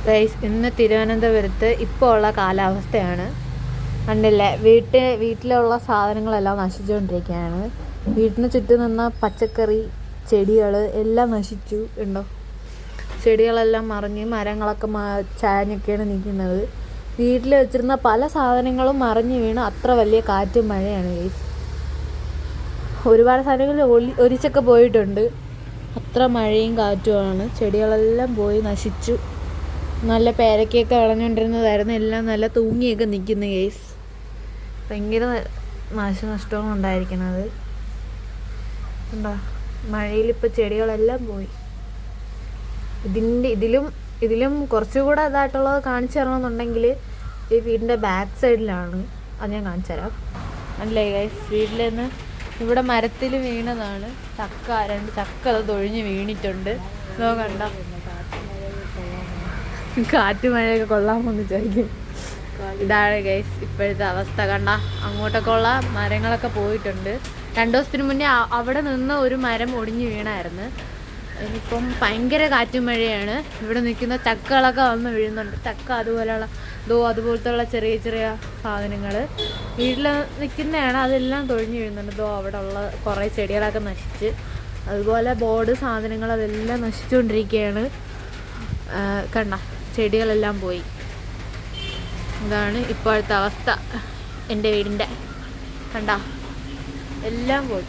Guys, ഇന്ന് തിരുവനന്തപുരത്ത് ഇപ്പോൾ ഉള്ള കാലാവസ്ഥയാണ്. കണ്ടില്ലേ, വീട്ടിലുള്ള സാധനങ്ങളെല്ലാം നശിച്ചുകൊണ്ടിരിക്കുകയാണ്. വീട്ടിന് ചുറ്റും നിന്ന പച്ചക്കറി ചെടികൾ എല്ലാം നശിച്ചു. ഉണ്ടോ, ചെടികളെല്ലാം മറിഞ്ഞ് മരങ്ങളൊക്കെ ചാഞ്ഞൊക്കെയാണ് നിൽക്കുന്നത്. വീട്ടിൽ വെച്ചിരുന്ന പല സാധനങ്ങളും മറിഞ്ഞ് വീണ് അത്ര വലിയ കാറ്റും മഴയാണ് ഗൈസ്. ഒരുപാട് സാധനങ്ങൾ ഒലിച്ചൊക്കെ പോയിട്ടുണ്ട്. അത്ര മഴയും കാറ്റുമാണ്. ചെടികളെല്ലാം പോയി നശിച്ചു. നല്ല പേരക്കയൊക്കെ വിളഞ്ഞുകൊണ്ടിരുന്നതായിരുന്നു, എല്ലാം നല്ല തൂങ്ങിയൊക്കെ നിൽക്കുന്നു ഗൈസ്. ഭയങ്കര നാശനഷ്ടമാണ് ഉണ്ടായിരിക്കുന്നത്. എന്താ, മഴയിലിപ്പോൾ ചെടികളെല്ലാം പോയി. ഇതിലും കുറച്ചുകൂടെ ഇതായിട്ടുള്ളത് കാണിച്ചു തരണമെന്നുണ്ടെങ്കിൽ ഈ വീടിൻ്റെ ബാക്ക് സൈഡിലാണ്. അത് ഞാൻ കാണിച്ചു തരാം. അല്ലേ ഗൈസ്, വീട്ടിൽ നിന്ന് ഇവിടെ മരത്തിൽ വീണതാണ് ചക്ക. 2 ചക്ക അത് തൊഴിഞ്ഞ് വീണിട്ടുണ്ട്. ഇതോ കണ്ട, കാറ്റ് മഴയൊക്കെ കൊള്ളാമെന്ന് ചോദിക്കും. ഇതാണ് ഗൈസ് ഇപ്പോഴത്തെ അവസ്ഥ. കണ്ട, അങ്ങോട്ടൊക്കെ ഉള്ള മരങ്ങളൊക്കെ പോയിട്ടുണ്ട്. 2 ദിവസത്തിന് മുന്നേ അവിടെ നിന്ന് ഒരു മരം ഒടിഞ്ഞ് വീണായിരുന്നു. ഇനിയിപ്പം ഭയങ്കര കാറ്റും മഴയാണ്. ഇവിടെ നിൽക്കുന്ന ചക്കകളൊക്കെ വന്ന് വീഴുന്നുണ്ട്. ചക്ക അതുപോലത്തെ ഉള്ള ചെറിയ ചെറിയ സാധനങ്ങൾ വീട്ടിൽ നിൽക്കുന്നതാണ്, അതെല്ലാം തൊഴിഞ്ഞ് വീഴുന്നുണ്ട്. അവിടെ ഉള്ള കുറേ ചെടികളൊക്കെ നശിച്ച്, അതുപോലെ ബോർഡ് സാധനങ്ങൾ അതെല്ലാം നശിച്ചുകൊണ്ടിരിക്കുകയാണ്. കണ്ട, ചെടികളെല്ലാം പോയി. ഇതാണ് ഇപ്പോഴത്തെ അവസ്ഥ എൻ്റെ വീടിൻ്റെ. കണ്ട, എല്ലാം പോയി.